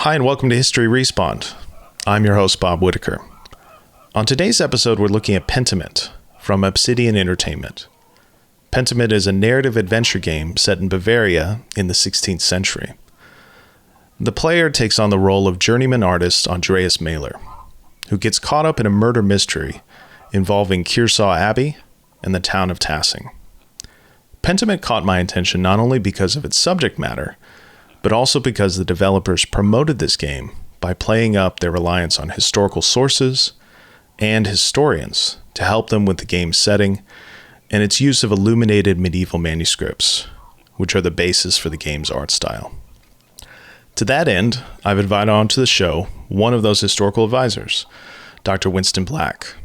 Hi, and welcome to History Respawned. I'm your host, Bob Whitaker. On today's episode, we're looking at Pentiment from Obsidian Entertainment. Pentiment is a narrative adventure game set in Bavaria in the 16th century. The player takes on the role of journeyman artist Andreas Mahler, who gets caught up in a murder mystery involving Kearsaw Abbey and the town of Tassing. Pentiment caught my attention not only because of its subject matter, but also because the developers promoted this game by playing up their reliance on historical sources and historians to help them with the game's setting and its use of illuminated medieval manuscripts, which are the basis for the game's art style. To that end, I've invited onto the show one of those historical advisors, Dr. Winston Black.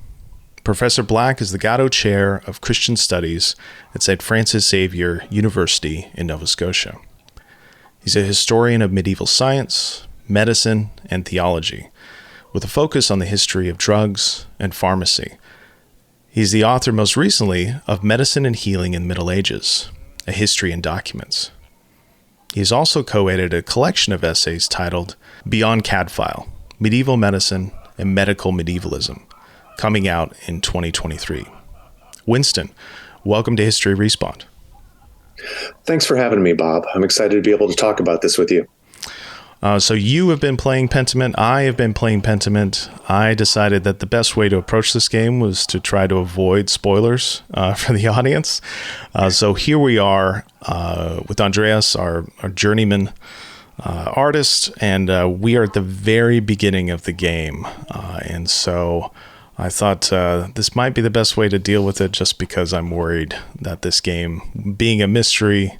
Professor Black is the Gatto Chair of Christian Studies at St. Francis Xavier University in Nova Scotia. He's a historian of medieval science, medicine, and theology, with a focus on the history of drugs and pharmacy. He's the author most recently of Medicine and Healing in the Middle Ages, A History in Documents. He's also co-edited a collection of essays titled Beyond Cadfile, Medieval Medicine and Medical Medievalism, coming out in 2023. Winston, welcome to History Respawned. Thanks for having me, Bob. I'm excited to be able to talk about this with you. So you have been playing Pentiment. I have been playing Pentiment. I decided that the best way to approach this game was to try to avoid spoilers for the audience. So here we are with Andreas, our journeyman artist, and we are at the very beginning of the game. And so I thought this might be the best way to deal with it, just because I'm worried that this game, being a mystery,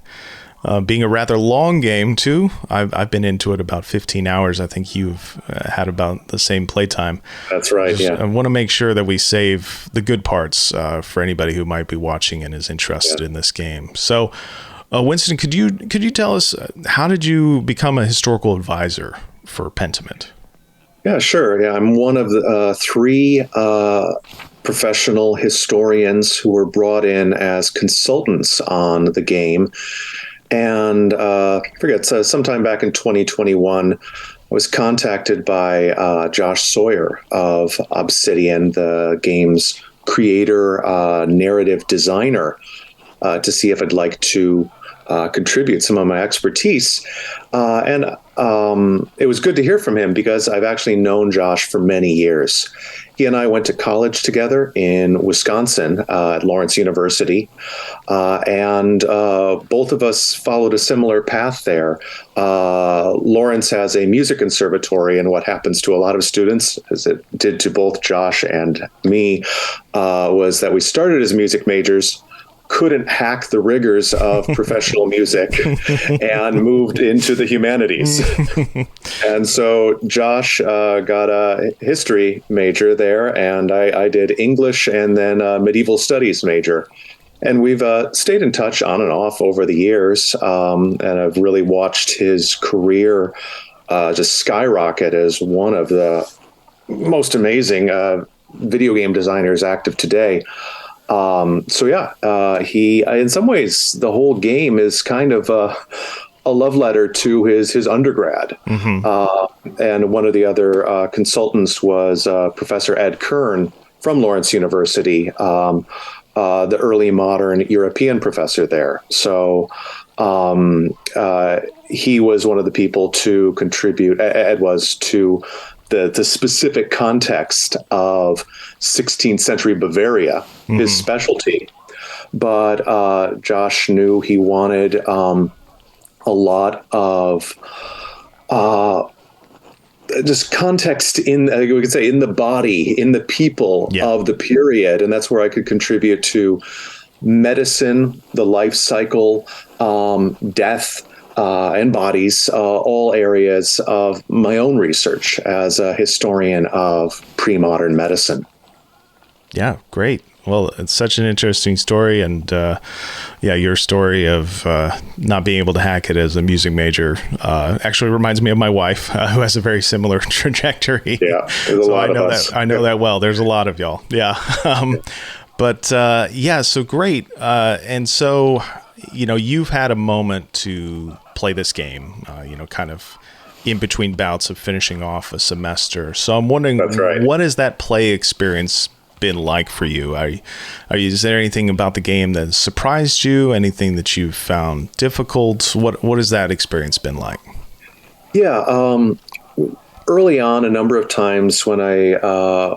being a rather long game too, I've been into it about 15 hours. I think you've had about the same playtime. That's right, yeah. I want to make sure that we save the good parts for anybody who might be watching and is interested in this game. So, Winston, could you tell us, how did you become a historical advisor for Pentiment? Yeah, sure. Yeah, I'm one of the three professional historians who were brought in as consultants on the game. And sometime back in 2021, I was contacted by Josh Sawyer of Obsidian, the game's creator, narrative designer, to see if I'd like to contribute some of my expertise. And it was good to hear from him, because I've actually known Josh for many years. He and I went to college together in Wisconsin at Lawrence University, and both of us followed a similar path there. Lawrence has a music conservatory, and what happens to a lot of students, as it did to both Josh and me, was that we started as music majors, couldn't hack the rigors of professional music, and moved into the humanities. And so Josh got a history major there, and I did English and then a medieval studies major. And we've stayed in touch on and off over the years, and I've really watched his career just skyrocket as one of the most amazing video game designers active today. He, in some ways, the whole game is kind of a love letter to his undergrad. Mm-hmm. And one of the other consultants was Professor Ed Kern from Lawrence University, the early modern European professor there. So he was one of the people to contribute, Ed was, to the specific context of 16th century Bavaria, his specialty. But Josh knew he wanted a lot of just context in the body, in the people of the period. And that's where I could contribute to medicine, the life cycle, death, and bodies, all areas of my own research as a historian of pre-modern medicine. Yeah, great. Well, it's such an interesting story. And your story of not being able to hack it as a music major actually reminds me of my wife, who has a very similar trajectory. Yeah, there's a lot of us. I know that well. There's a lot of y'all. Yeah. So great. And so, you've had a moment to play this game, kind of in between bouts of finishing off a semester. So I'm wondering, That's right. what has that play experience been like for you? Is there anything about the game that surprised you? Anything that you found difficult? What has that experience been like? Yeah. Early on, a number of times when I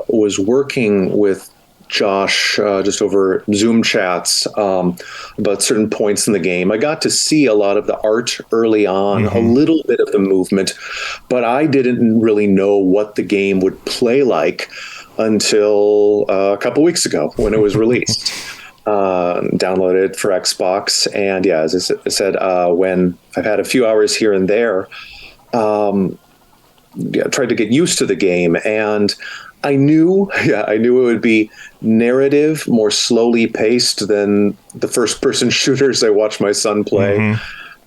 was working with Josh just over Zoom chats about certain points in the game, I got to see a lot of the art early on, a little bit of the movement, but I didn't really know what the game would play like until a couple weeks ago when it was released. Downloaded for Xbox, and yeah, as I said, when I've had a few hours here and there, tried to get used to the game, and I knew it would be narrative, more slowly paced than the first-person shooters I watched my son play.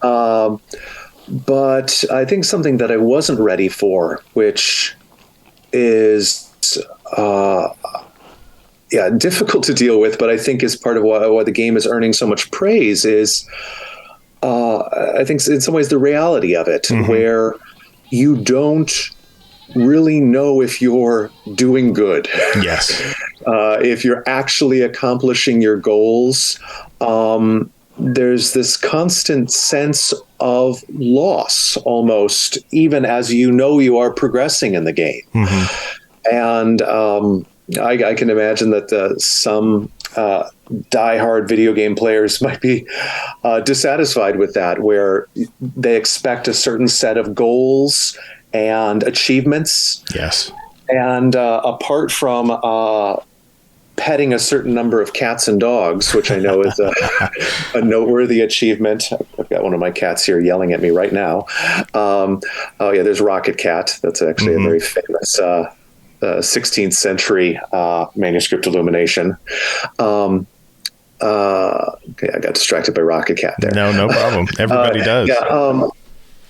But I think something that I wasn't ready for, which is difficult to deal with, but I think is part of why the game is earning so much praise, is I think in some ways the reality of it, where you don't really know if you're doing good. Yes. If you're actually accomplishing your goals. There's this constant sense of loss almost, even as you are progressing in the game. And I can imagine that some diehard video game players might be dissatisfied with that, where they expect a certain set of goals and achievements. Yes. And apart from petting a certain number of cats and dogs, which I know is a noteworthy achievement. I've got one of my cats here yelling at me right now. There's Rocket Cat. That's actually a very famous 16th century manuscript illumination. Okay, I got distracted by Rocket Cat there. No problem. Everybody does.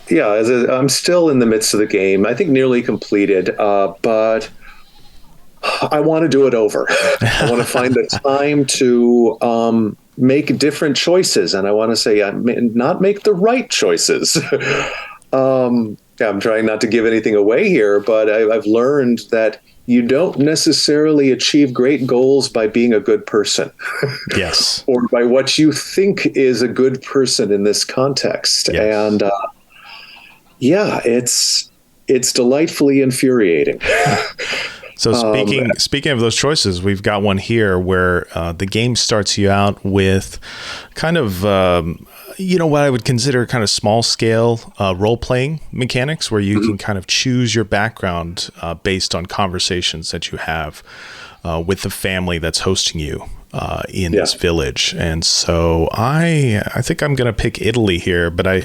I'm still in the midst of the game. I think nearly completed, but I want to do it over. I want to find the time to make different choices, and I want to say not make the right choices. I'm trying not to give anything away here, but I've learned that you don't necessarily achieve great goals by being a good person. Yes. Or by what you think is a good person in this context. Yes. And it's delightfully infuriating. So speaking of those choices, we've got one here where the game starts you out with kind of what I would consider kind of small scale role playing mechanics, where you can kind of choose your background based on conversations that you have with the family that's hosting you in this village. And so I think I'm going to pick Italy here, but I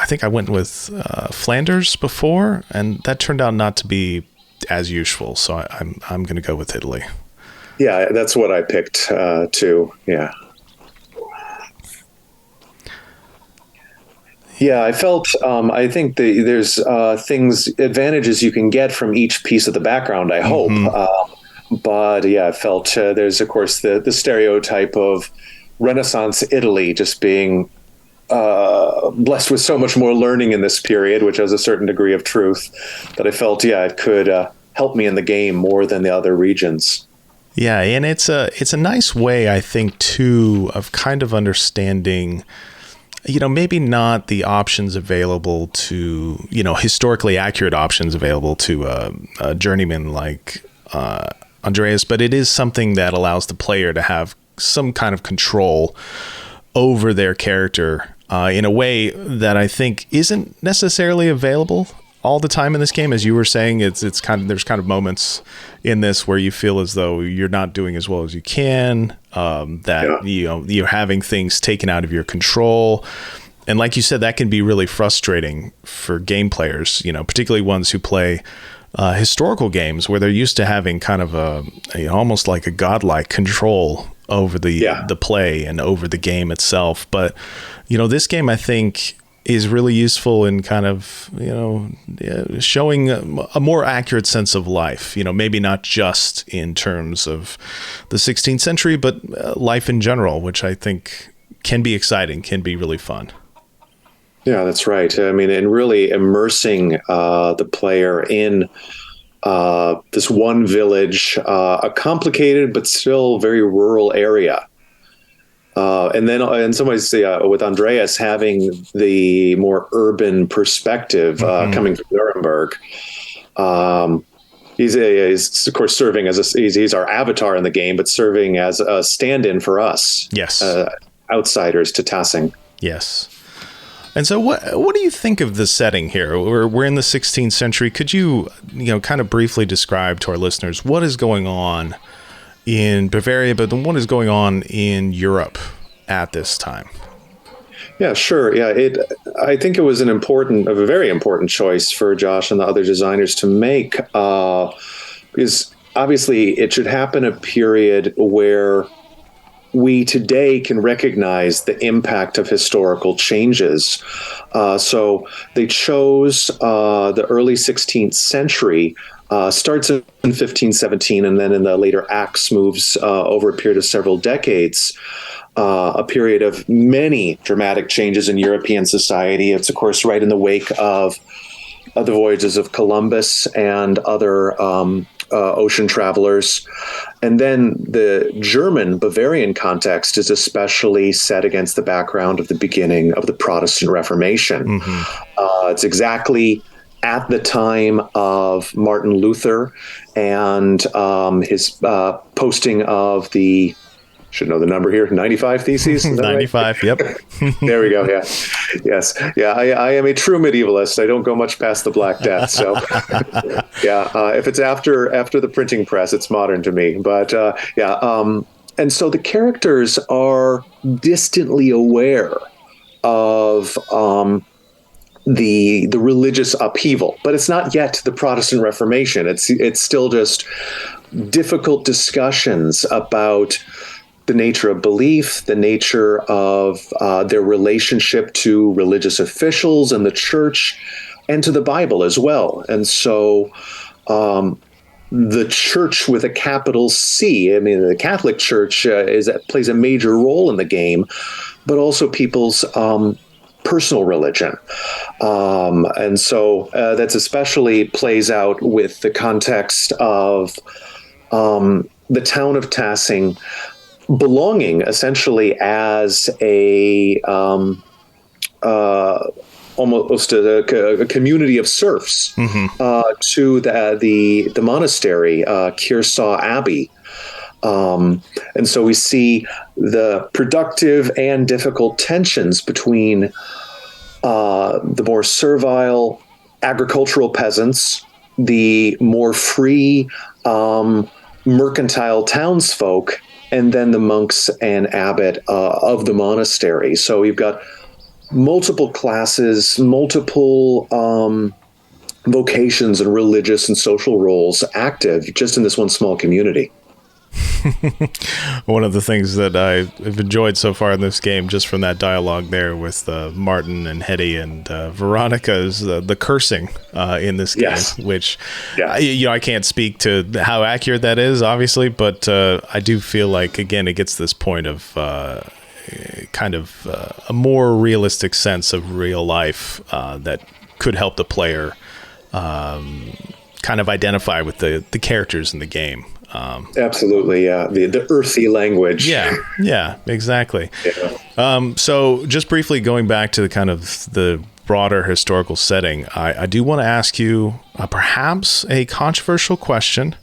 think I went with Flanders before, and that turned out not to be as useful. So I'm going to go with Italy. Yeah, that's what I picked too. Yeah. Yeah, I felt, I think there's advantages you can get from each piece of the background, I hope. But yeah, I felt there's, of course, the stereotype of Renaissance Italy just being blessed with so much more learning in this period, which has a certain degree of truth, that I felt, it could help me in the game more than the other regions. Yeah, and it's a nice way, I think, too, of kind of understanding, maybe not the options available to, historically accurate options available to a journeyman like Andreas, but it is something that allows the player to have some kind of control over their character in a way that I think isn't necessarily available all the time in this game. As you were saying, it's kind of, there's kind of moments in this where you feel as though you're not doing as well as you can, you're having things taken out of your control. And like you said, that can be really frustrating for game players, particularly ones who play historical games where they're used to having kind of almost like a godlike control over the play and over the game itself. But, this game, I think, is really useful in kind of, showing a more accurate sense of life, maybe not just in terms of the 16th century, but life in general, which I think can be exciting, can be really fun. Yeah, that's right. I mean, and really immersing the player in this one village, a complicated but still very rural area. And then in some ways, with Andreas having the more urban perspective coming from Nuremberg, he's of course serving as he's our avatar in the game, but serving as a stand-in for us, Yes, outsiders to Tassing. yes. And so, what do you think of the setting here? We're in the 16th century. Could you kind of briefly describe to our listeners what is going on in Bavaria, but then what is going on in Europe at this time? Yeah, sure. Yeah, I think it was a very important choice for Josh and the other designers to make, because obviously it should happen a period where we today can recognize the impact of historical changes. So they chose the early 16th century. Starts in 1517 and then in the later acts moves over a period of several decades, a period of many dramatic changes in European society. It's, of course, right in the wake of the voyages of Columbus and other ocean travelers. And then the German Bavarian context is especially set against the background of the beginning of the Protestant Reformation. It's exactly at the time of Martin Luther and his posting of the, should know the number here, 95 Theses? 95, right? Yep. There we go, yeah. Yes. Yeah, I am a true medievalist. I don't go much past the Black Death. So, if it's after the printing press, it's modern to me. But, and so the characters are distantly aware of the religious upheaval, but it's not yet the Protestant Reformation. It's still just difficult discussions about the nature of belief, the nature of their relationship to religious officials and the church, and to the Bible as well. And so the church with a capital C, I mean, the Catholic Church plays a major role in the game, but also people's personal religion. And so that's especially plays out with the context of the town of Tassing belonging essentially as a almost a community of serfs to the monastery, Kearsarge Abbey. And so we see the productive and difficult tensions between the more servile agricultural peasants, the more free mercantile townsfolk, and then the monks and abbot of the monastery. So you've got multiple classes, multiple vocations and religious and social roles active just in this one small community. One of the things that I've enjoyed so far in this game, just from that dialogue there with Martin and Hetty and Veronica, is the cursing in this game, which I can't speak to how accurate that is, obviously, but I do feel like, again, it gets this point of kind of a more realistic sense of real life that could help the player kind of identify with the characters in the game. Absolutely, yeah. The earthy language. Yeah, exactly. Yeah. So just briefly going back to the kind of the broader historical setting, I do want to ask you perhaps a controversial question.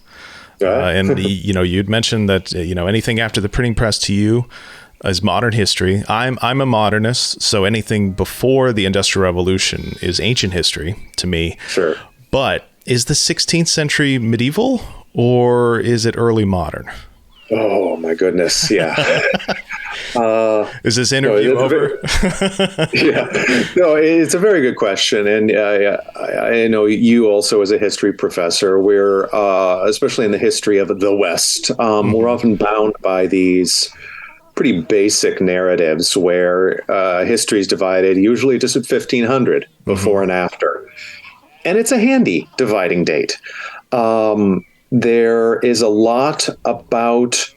And you'd mentioned that anything after the printing press to you is modern history. I'm a modernist, so anything before the Industrial Revolution is ancient history to me. Sure. But is the 16th century medieval? Or is it early modern? Oh, my goodness. Yeah. Is this interview over? No, it's a very good question. And I know you also, as a history professor, we're, especially in the history of the West, we're often bound by these pretty basic narratives where history is divided usually just at 1500 before and after. And it's a handy dividing date. There is a lot about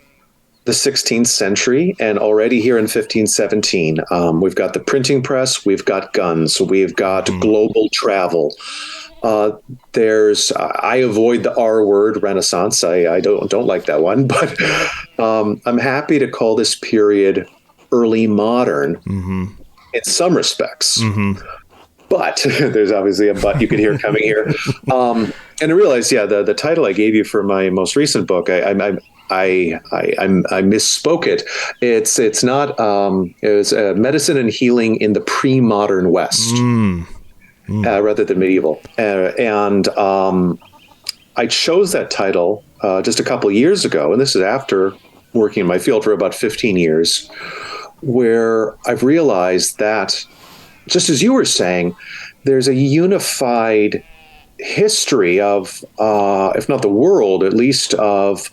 the 16th century, and already here in 1517, we've got the printing press, we've got guns, we've got global travel. I avoid the R word, Renaissance. I don't like that one, but I'm happy to call this period early modern in some respects. But there's obviously a but you could hear coming here. And I realized, the title I gave you for my most recent book, I misspoke it. It's not. It was medicine and healing in the pre-modern West, rather than medieval. And I chose that title just a couple of years ago, and this is after working in my field for about 15 years, where I've realized that, just as you were saying, there's a unified history of, if not the world, at least of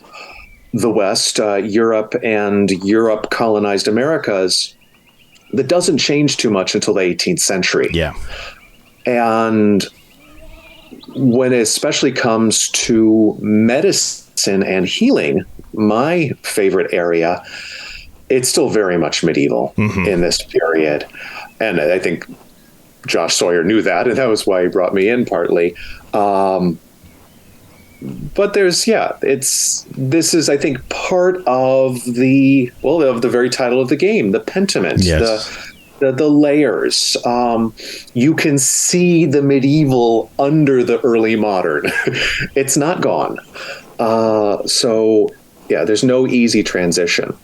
the West, Europe, and Europe colonized Americas, that doesn't change too much until the 18th century. Yeah. And when it especially comes to medicine and healing, my favorite area, it's still very much medieval in this period. And I think Josh Sawyer knew that, and that was why he brought me in partly. But this is, I think, part of the very title of the game, the Pentiment, the layers. You can see the medieval under the early modern. It's not gone. There's no easy transition.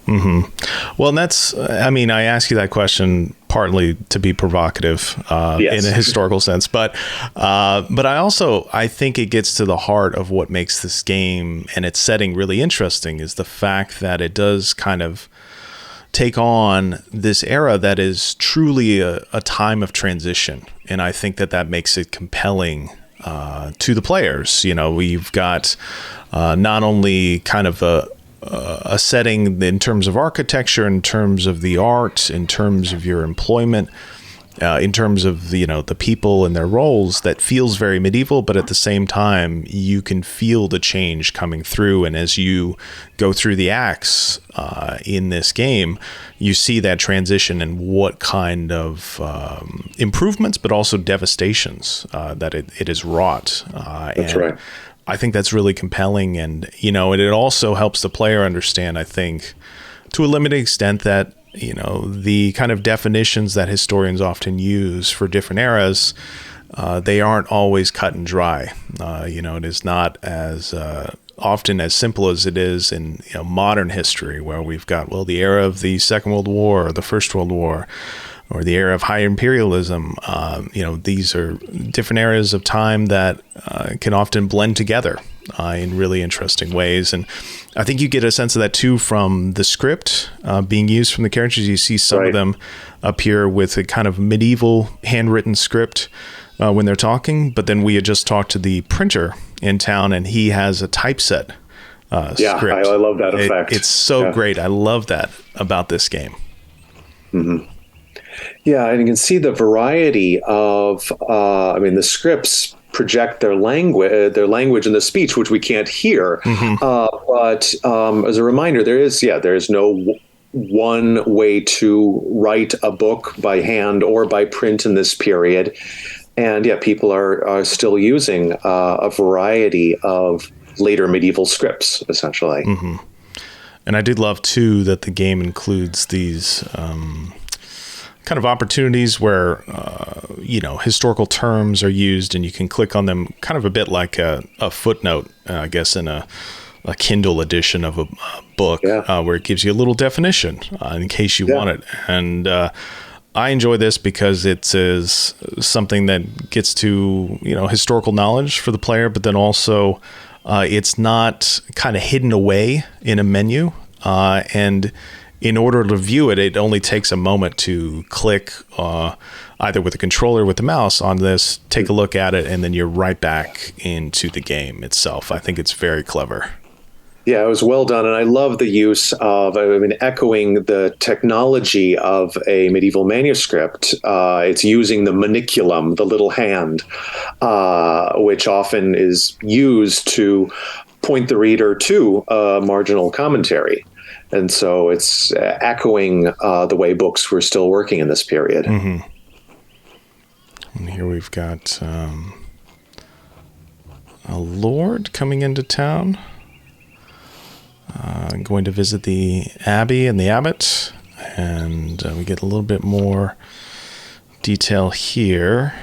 Well, and that's, I ask you that question partly to be provocative in a historical sense, but I think it gets to the heart of what makes this game and its setting really interesting, is the fact that it does kind of take on this era that is truly a time of transition. And I think that makes it compelling to the players. We've got not only kind of a setting in terms of architecture, in terms of the art, in terms of your employment, in terms of the people and their roles, that feels very medieval, but at the same time you can feel the change coming through. And as you go through the acts in this game, you see that transition and what kind of improvements, but also devastations that it has wrought. That's right. I think that's really compelling, and it also helps the player understand, I think, to a limited extent, that the kind of definitions that historians often use for different eras, they aren't always cut and dry. It is not as often as simple as it is in modern history, where we've got the era of the Second World War, or the First World War, or the era of high imperialism. These are different eras of time that can often blend together in really interesting ways. And I think you get a sense of that too from the script being used from the characters. You see some of them appear with a kind of medieval handwritten script when they're talking, but then we had just talked to the printer in town, and he has a typeset script. I love that effect. It's so great. I love that about this game. Yeah, and you can see the variety of, the scripts project their language and the speech, which we can't hear. But as a reminder, there is no one way to write a book by hand or by print in this period. And people are still using a variety of later medieval scripts, essentially. And I did love too that the game includes these kind of opportunities where historical terms are used, and you can click on them kind of a bit like a footnote, I guess, in a Kindle edition of a book, where it gives you a little definition in case you want it. And I enjoy this because it is something that gets to historical knowledge for the player, but then also it's not kind of hidden away in a menu, and in order to view it, it only takes a moment to click either with the controller or with the mouse on this, take a look at it, and then you're right back into the game itself. I think it's very clever. Yeah, it was well done. And I love the use of, echoing the technology of a medieval manuscript. It's using the maniculum, the little hand, which often is used to point the reader to marginal commentary. And so it's echoing the way books were still working in this period. Mm-hmm. And here we've got a lord coming into town, going to visit the abbey and the abbot, and we get a little bit more detail here.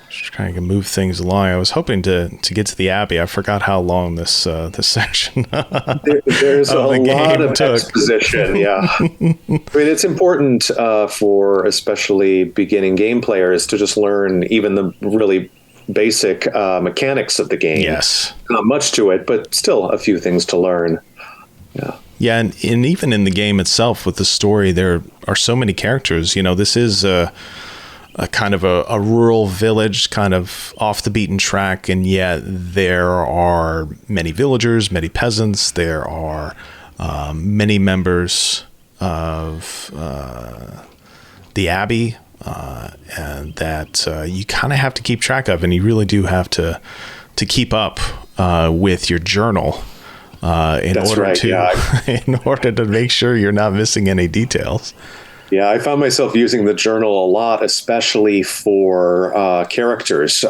Just trying to move things along. I was hoping to get to the abbey. I forgot how long this section there's a lot of exposition. Yeah, I mean, it's important for especially beginning game players to just learn even the really basic mechanics of the game. Yes, not much to it, but still a few things to learn. Yeah, and even in the game itself with the story, there are so many characters. You know, this is a kind of a rural village, kind of off the beaten track, and yet there are many villagers, many peasants. There are many members of the abbey, and that you kind of have to keep track of, and you really do have to keep up with your journal. In order to make sure you're not missing any details. Yeah, I found myself using the journal a lot, especially for characters,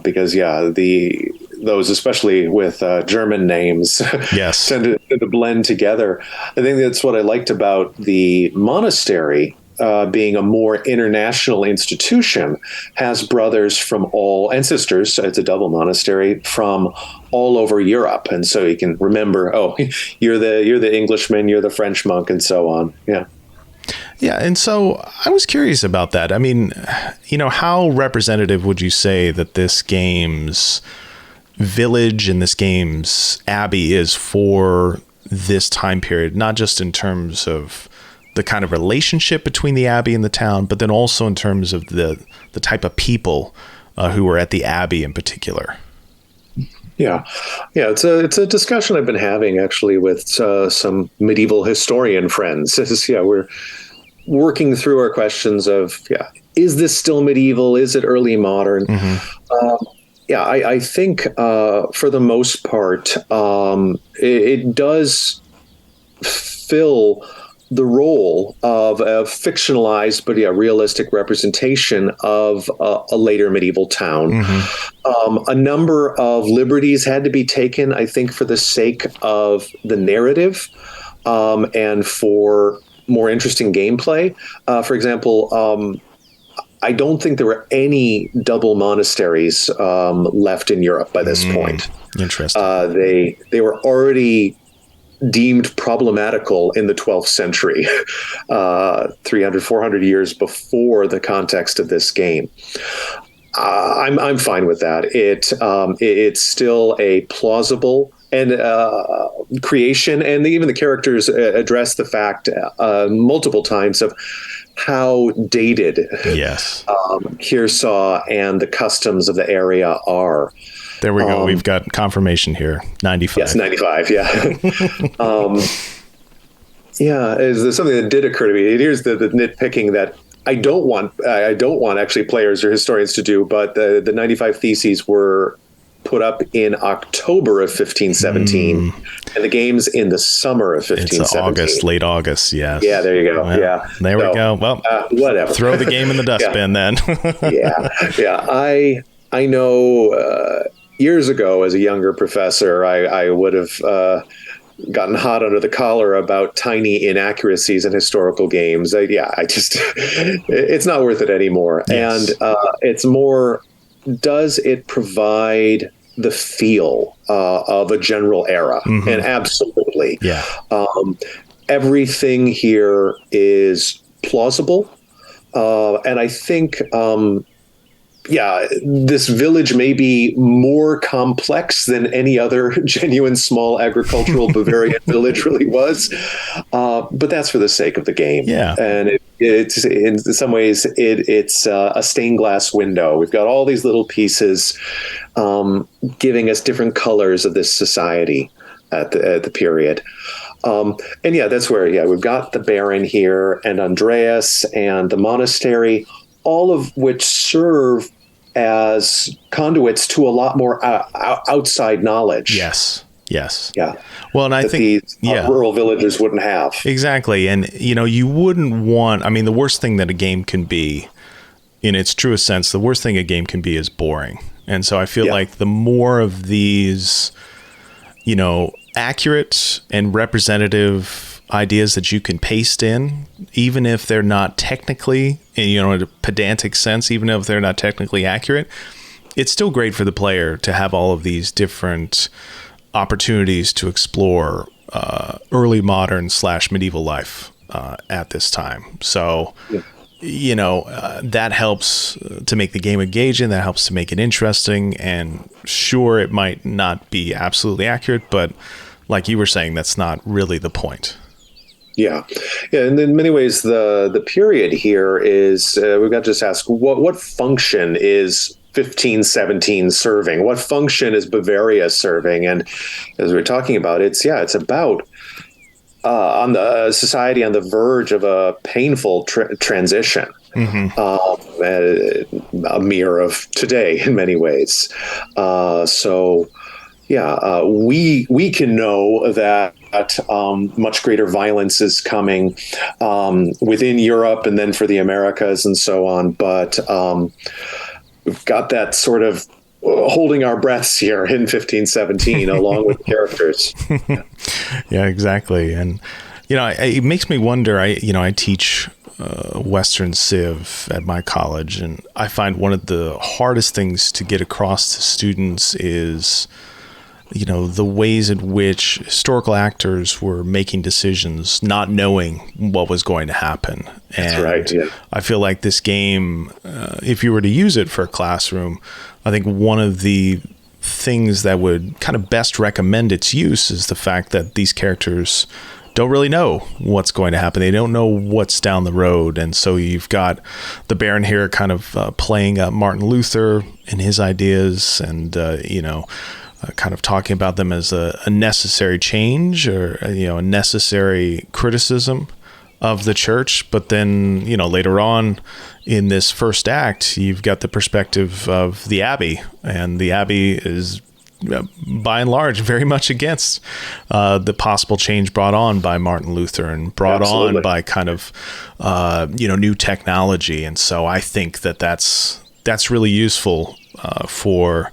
because those, especially with German names, yes, tend to blend together. I think that's what I liked about the monastery. Being a more international institution, has brothers from and sisters. It's a double monastery from all over Europe, and so you can remember. Oh, you're the Englishman, you're the French monk, and so on. Yeah. Yeah, and so I was curious about that. I mean, you know, how representative would you say that this game's village and this game's abbey is for this time period, not just in terms of the kind of relationship between the abbey and the town, but then also in terms of the type of people who were at the abbey in particular? Yeah, it's a discussion I've been having actually with some medieval historian friends. We're working through our questions of, is this still medieval? Is it early modern? Mm-hmm. I think for the most part, it does fill the role of a fictionalized but realistic representation of a later medieval town. Mm-hmm. A number of liberties had to be taken, I think, for the sake of the narrative and for more interesting gameplay. For example, I don't think there were any double monasteries left in Europe by this point. Interesting. They were already deemed problematical in the 12th century, 300, 400 years before the context of this game. I'm fine with that. It's still a plausible and creation, and even the characters address the fact multiple times of how dated Kearsaw and the customs of the area are. There we go. We've got confirmation here. 95. Yes, 95. Yeah. Is something that did occur to me. Here's the nitpicking that I don't want actually players or historians to do, but the 95 theses were put up in October of 1517, and the game's in the summer of 1517. It's late August, yes. Yeah, there you go. Well, there we go. Well, whatever. Throw the game in the dustbin then. I know years ago as a younger professor, I would have gotten hot under the collar about tiny inaccuracies in historical games. It's not worth it anymore. Yes. And it's more, does it provide the feel of a general era? Mm-hmm. And absolutely. Yeah. Everything here is plausible. And I think, this village may be more complex than any other genuine small agricultural Bavarian village really was. But that's for the sake of the game. Yeah. And it's in some ways, it's a stained glass window. We've got all these little pieces giving us different colors of this society at the period. That's where, we've got the Baron here and Andreas and the monastery, all of which serve as conduits to a lot more outside knowledge. Yes. Yes. Yeah. Well, and I That think, these yeah, rural villages wouldn't have. exactly. And, you wouldn't want, I mean, the worst thing that a game can be, in its truest sense, the worst thing a game can be is boring. And so I feel Yeah. like the more of these, accurate and representative ideas that you can paste in, even if they're not technically, in a pedantic sense, even if they're not technically accurate, it's still great for the player to have all of these different opportunities to explore early modern / medieval life at this time. So, that helps to make the game engaging. That helps to make it interesting. And sure, it might not be absolutely accurate, but like you were saying, that's not really the point. Yeah, yeah, and in many ways, the period here is we've got to just ask what function is 1517 serving? What function is Bavaria serving? And as we're talking about, it's about on the society on the verge of a painful transition. Mm-hmm. A mirror of today in many ways. We can know that much greater violence is coming within Europe and then for the Americas and so on. But we've got that sort of holding our breaths here in 1517 along with characters. Yeah, exactly. And, it makes me wonder, I teach Western Civ at my college, and I find one of the hardest things to get across to students is, the ways in which historical actors were making decisions, not knowing what was going to happen. And that's right. Yeah. I feel like this game, if you were to use it for a classroom, I think one of the things that would kind of best recommend its use is the fact that these characters don't really know what's going to happen. They don't know what's down the road. And so you've got the Baron here kind of playing up Martin Luther and his ideas and, kind of talking about them as a necessary change or, a necessary criticism of the church. But then, later on in this first act, you've got the perspective of the Abbey, and the Abbey is by and large very much against the possible change brought on by Martin Luther and brought Absolutely. on by kind of, new technology. And so I think that's really useful for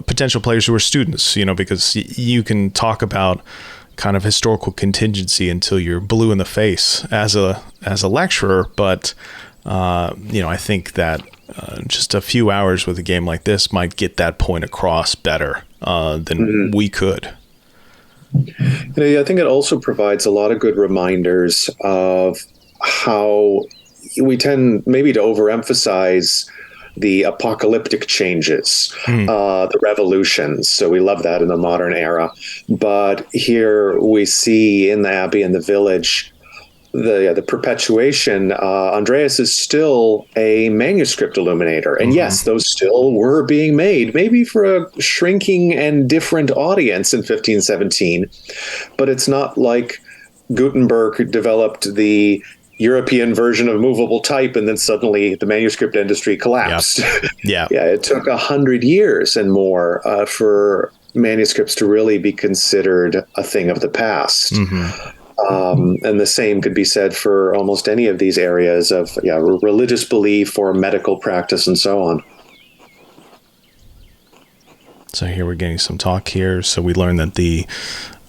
potential players who are students, because you can talk about kind of historical contingency until you're blue in the face as a lecturer. But, I think that just a few hours with a game like this might get that point across better than we could. I think it also provides a lot of good reminders of how we tend maybe to overemphasize the apocalyptic changes, the revolutions. So we love that in the modern era. But here we see in the Abbey and the village, the perpetuation. Andreas is still a manuscript illuminator. And yes, those still were being made, maybe for a shrinking and different audience in 1517. But it's not like Gutenberg developed the European version of movable type, and then suddenly the manuscript industry collapsed. Yeah. Yeah, it took 100 years and more for manuscripts to really be considered a thing of the past. And the same could be said for almost any of these areas of religious belief or medical practice and so on. So here we're getting some talk here. So we learned that the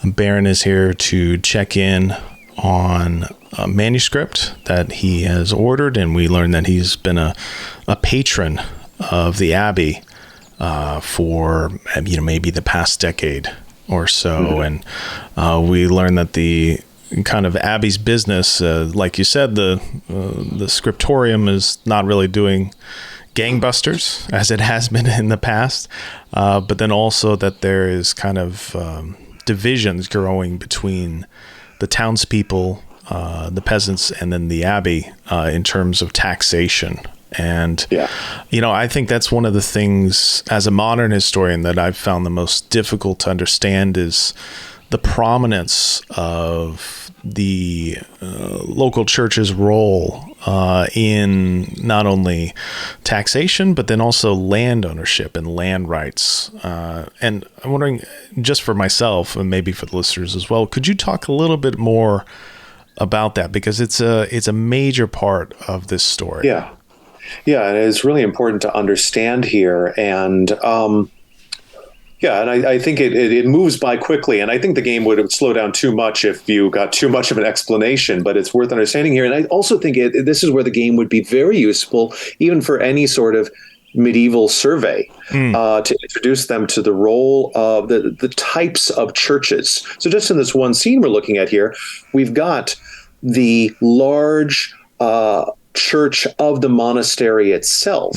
Baron is here to check in on a manuscript that he has ordered, and we learned that he's been a patron of the Abbey for maybe the past decade or so. And we learned that the kind of Abbey's business, like you said, the scriptorium is not really doing gangbusters as it has been in the past, but then also that there is kind of divisions growing between the townspeople, the peasants, and then the Abbey in terms of taxation. And, I think that's one of the things as a modern historian that I've found the most difficult to understand is the prominence of the local church's role in not only taxation, but then also land ownership and land rights. And I'm wondering, just for myself and maybe for the listeners as well, could you talk a little bit more about that? Because it's a major part of this story. Yeah, and it's really important to understand here. And I think it moves by quickly. And I think the game would slow down too much if you got too much of an explanation, but it's worth understanding here. And I also think this is where the game would be very useful, even for any sort of medieval survey, to introduce them to the role of the types of churches. So just in this one scene we're looking at here, we've got the large church of the monastery itself.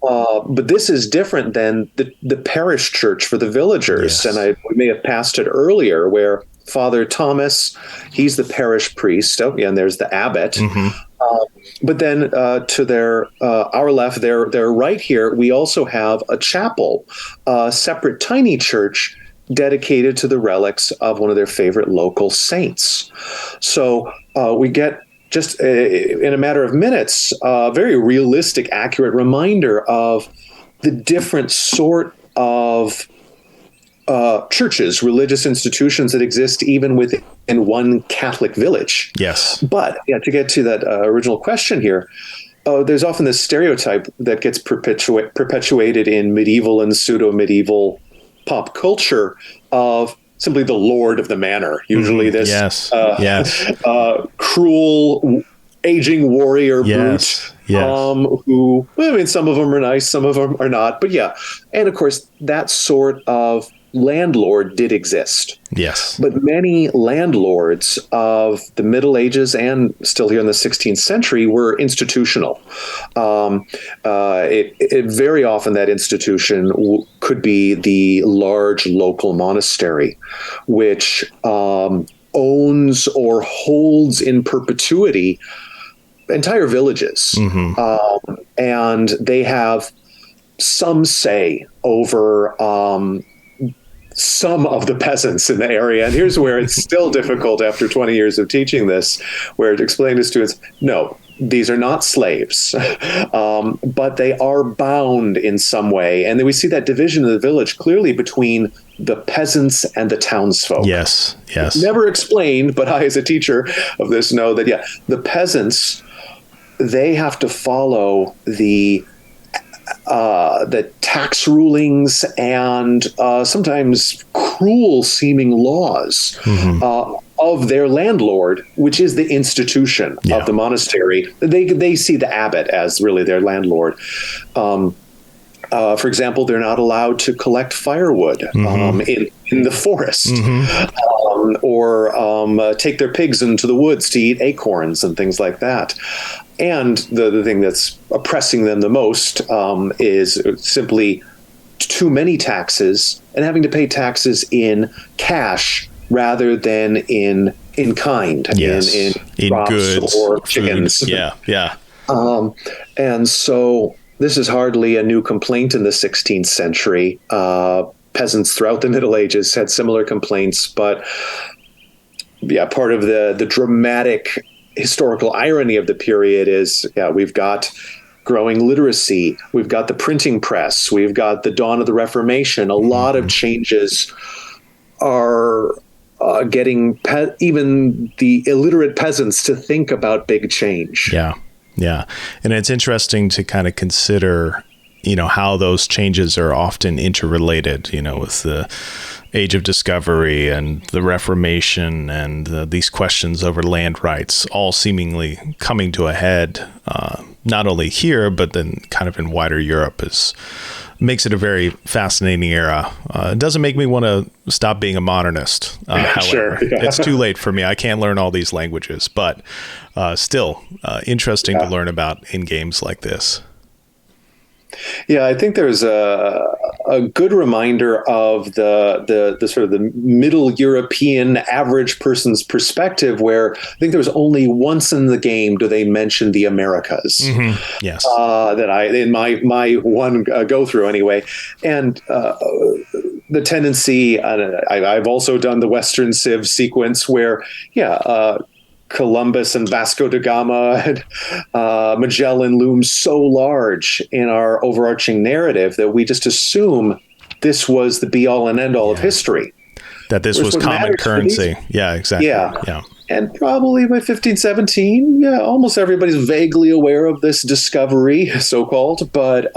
But this is different than the parish church for the villagers. Yes. And we may have passed it earlier where Father Thomas, he's the parish priest. Oh, yeah, and there's the abbot. But then to our left, their right here, we also have a chapel, a separate tiny church dedicated to the relics of one of their favorite local saints. So we get, just in a matter of minutes, a very realistic, accurate reminder of the different sort of churches, religious institutions that exist even within one Catholic village. Yes. But to get to that original question here, there's often this stereotype that gets perpetuated in medieval and pseudo-medieval pop culture of simply the lord of the manor, usually this cruel, aging warrior brute, who, I mean, some of them are nice, some of them are not, but and of course, that sort of landlord did exist. Yes. But many landlords of the Middle Ages and still here in the 16th century were institutional. It very often that institution could be the large local monastery, which owns or holds in perpetuity entire villages. And they have some say over some of the peasants in the area. And here's where it's still difficult after 20 years of teaching this, where to explain to students, no, these are not slaves, but they are bound in some way. And then we see that division of the village clearly between the peasants and the townsfolk. Yes. Never explained, but I, as a teacher of this, know that, the peasants, they have to follow the tax rulings and sometimes cruel seeming laws of their landlord, which is the institution of the monastery. They see the abbot as really their landlord. For example, they're not allowed to collect firewood in the forest, or take their pigs into the woods to eat acorns and things like that. And the thing that's oppressing them the most is simply too many taxes and having to pay taxes in cash rather than in kind, in crops goods or chickens. Food. And so this is hardly a new complaint in the 16th century. Peasants throughout the Middle Ages had similar complaints, but part of the dramatic historical irony of the period is, we've got growing literacy, we've got the printing press, we've got the dawn of the Reformation. A lot of changes are getting even the illiterate peasants to think about big change. Yeah. And it's interesting to kind of consider, how those changes are often interrelated, with the Age of Discovery and the Reformation and these questions over land rights all seemingly coming to a head, not only here, but then kind of in wider Europe. Makes it a very fascinating era. It doesn't make me want to stop being a modernist. However, it's too late for me. I can't learn all these languages, but still interesting to learn about in games like this. Yeah, I think there's a good reminder of the sort of the middle European average person's perspective, where I think there was only once in the game do they mention the Americas. Yes, that I in my one go through anyway, and the tendency. I've also done the Western Civ sequence where Columbus and Vasco da Gama and Magellan loom so large in our overarching narrative that we just assume this was the be all and end all of history. That this was common currency. Yeah, exactly. Yeah. And probably by 1517, almost everybody's vaguely aware of this discovery, so-called, but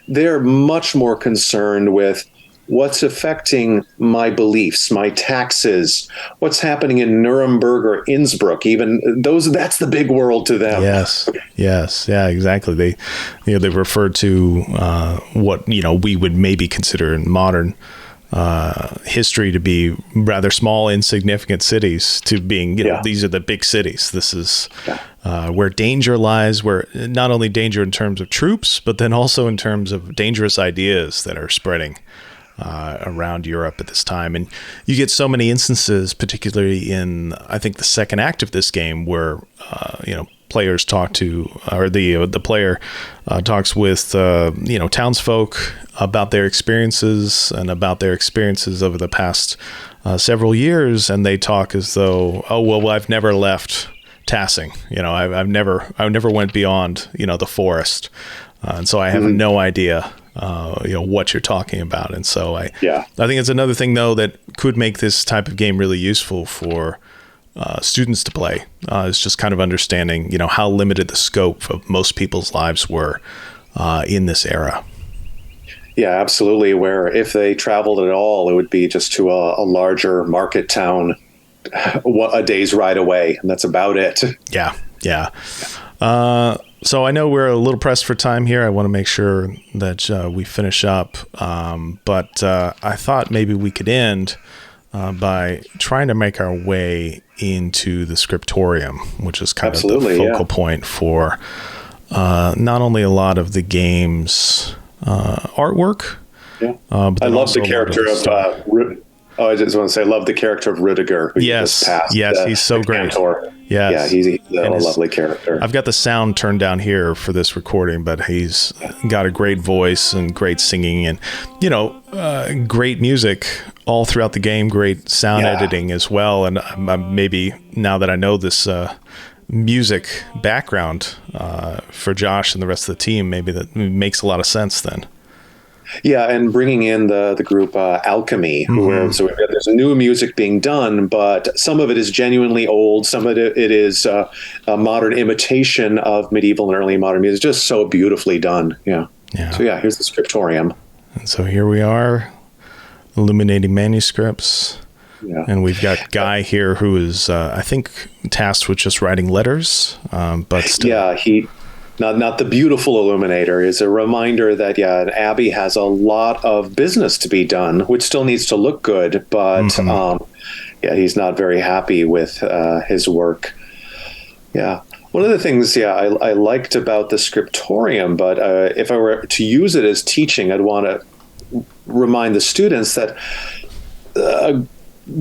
they're much more concerned with what's affecting my beliefs, my taxes, what's happening in Nuremberg or Innsbruck, that's the big world to them. Yes. Yeah, exactly. They refer to what, we would maybe consider in modern history to be rather small, insignificant cities to being, these are the big cities. This is where danger lies, where not only danger in terms of troops, but then also in terms of dangerous ideas that are spreading around Europe at this time. And you get so many instances, particularly in, I think, the second act of this game, where, players talk to, or the player talks with, townsfolk about their experiences over the past several years. And they talk as though, I've never left Tassing. I've never went beyond, the forest. And so I have no idea, what you're talking about. And so I think it's another thing, though, that could make this type of game really useful for students to play, is just kind of understanding, how limited the scope of most people's lives were in this era. Yeah, absolutely. Where if they traveled at all, it would be just to a larger market town a day's ride away. And that's about it. Yeah. So I know we're a little pressed for time here. I want to make sure that we finish up. But I thought maybe we could end by trying to make our way into the scriptorium, which is kind of the focal point for not only a lot of the game's artwork. I love the character of I just want to say I love the character of Rudiger. Yes, he's so great. Yes. Yeah, he's a lovely character. I've got the sound turned down here for this recording, but he's got a great voice and great singing and, great music all throughout the game, great sound editing as well. And maybe now that I know this music background for Josh and the rest of the team, maybe that makes a lot of sense then. Yeah, and bringing in the group Alchemy, so there's new music being done, but some of it is genuinely old. Some of it is a modern imitation of medieval and early modern music. Just so beautifully done. Yeah. So here's the scriptorium. And so here we are, illuminating manuscripts. Yeah. And we've got Guy here who is, I think, tasked with just writing letters, but still. Yeah, Not the beautiful illuminator is a reminder that an abbey has a lot of business to be done, which still needs to look good, but he's not very happy with his work. Yeah. One of the things I liked about the scriptorium, but if I were to use it as teaching, I'd want to remind the students that a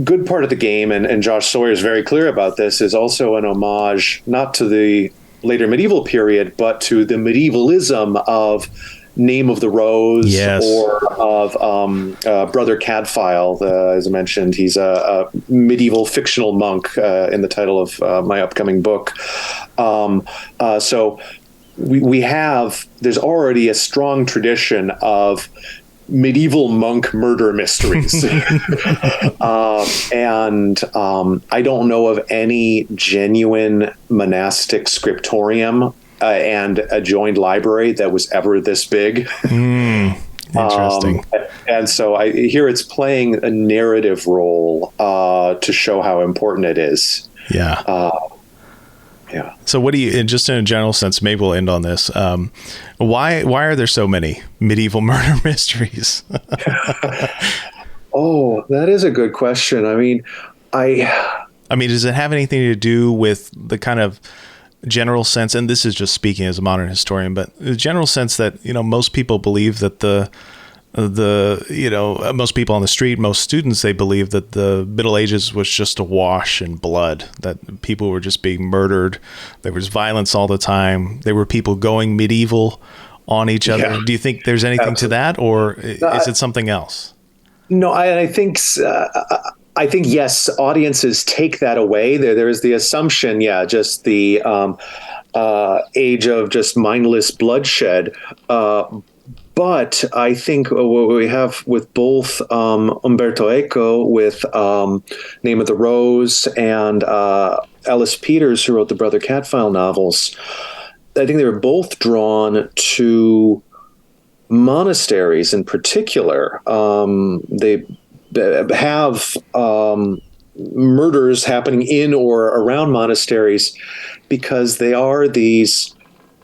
good part of the game, and Josh Sawyer is very clear about this, is also an homage not to the later medieval period, but to the medievalism of Name of the Rose or of Brother Cadfael. As I mentioned, he's a medieval fictional monk in the title of my upcoming book. So there's already a strong tradition of medieval monk murder mysteries. And I don't know of any genuine monastic scriptorium and a joined library that was ever this big. Interesting. And so I hear it's playing a narrative role to show how important it is. Yeah. So what do you, just in a general sense, maybe we'll end on this. Why are there so many medieval murder mysteries? Oh, that is a good question. I mean, does it have anything to do with the kind of general sense, and this is just speaking as a modern historian, but the general sense that, most people believe that most people on the street, most students, they believe that the Middle Ages was just awash in blood, that people were just being murdered. There was violence all the time. There were people going medieval on each other. Yeah. Do you think there's anything to that, or is it something else? No, I think I think, yes, audiences take that away. There's the assumption, just the age of just mindless bloodshed. But I think what we have with both Umberto Eco with Name of the Rose and Ellis Peters, who wrote the Brother Catfile novels, I think they were both drawn to monasteries in particular. They have murders happening in or around monasteries because they are these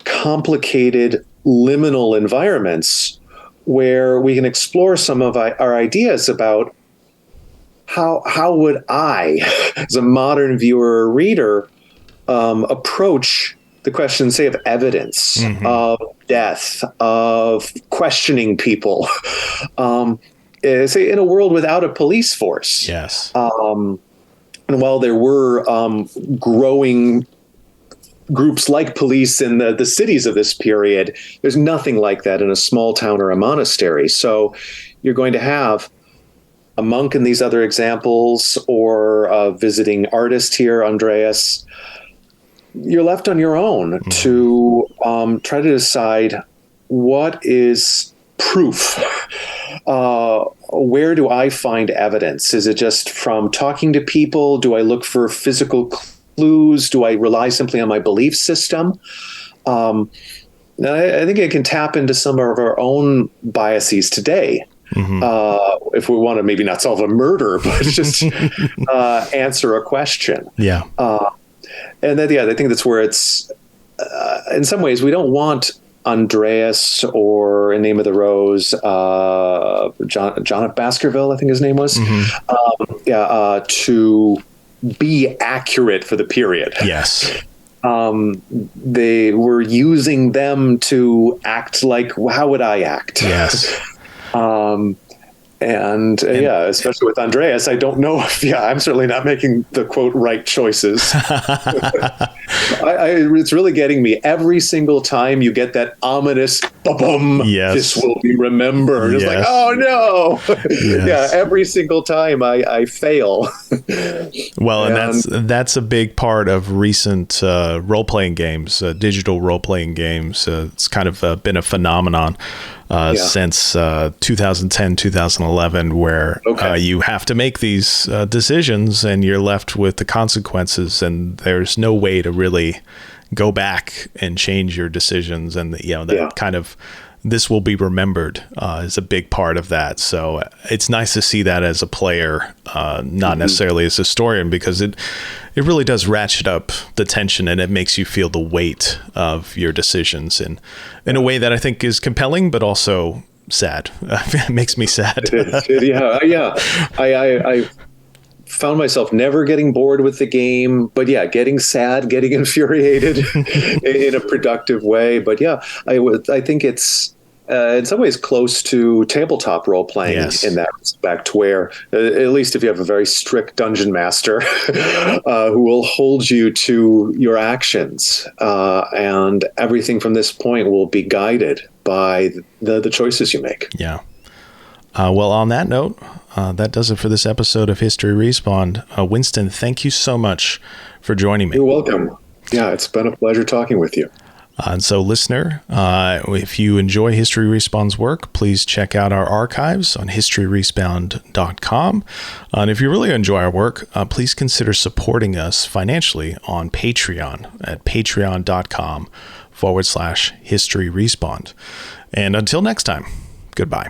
complicated liminal environments where we can explore some of our ideas about how would I, as a modern viewer or reader, approach the question, say, of evidence, of death, of questioning people, say, in a world without a police force. Yes. And while there were growing groups like police in the cities of this period, there's nothing like that in a small town or a monastery. So you're going to have a monk in these other examples, or a visiting artist here, Andreas. You're left on your own to try to decide what is proof. Where do I find evidence? Is it just from talking to people? Do I look for physical clues? Do I rely simply on my belief system? I think it can tap into some of our own biases today. If we want to maybe not solve a murder, but just answer a question. Yeah. And then, I think that's where it's, in some ways, we don't want Andreas or in Name of the Rose, John F. Baskerville, I think his name was, to be accurate for the period. Yes. They were using them to act like, how would I act? Yes. And especially with Andreas, I don't know if, I'm certainly not making the quote right choices. It's really getting me every single time you get that ominous boom. Yes. This will be remembered. It's like, oh no. Yes. Every single time I fail. Well, and that's a big part of recent role-playing games, digital role-playing games. It's kind of been a phenomenon since 2010, 2011, where you have to make these decisions and you're left with the consequences, and there's no way to really go back and change your decisions. And that kind of, this will be remembered is a big part of that. So it's nice to see that as a player, not necessarily as a historian, because it really does ratchet up the tension, and it makes you feel the weight of your decisions in a way that I think is compelling, but also sad. It makes me sad. I found myself never getting bored with the game, but getting sad, getting infuriated in a productive way. But I think it's in some ways close to tabletop role playing in that respect, where at least if you have a very strict dungeon master who will hold you to your actions, and everything from this point will be guided by the choices you make. Yeah. Well, on that note, that does it for this episode of History Respawned. Winston, thank you so much for joining me. You're welcome. Yeah, it's been a pleasure talking with you. And so, listener, if you enjoy History Respawn's work, please check out our archives on historyrespawned.com. And if you really enjoy our work, please consider supporting us financially on Patreon at patreon.com/History Respawned. And until next time, goodbye.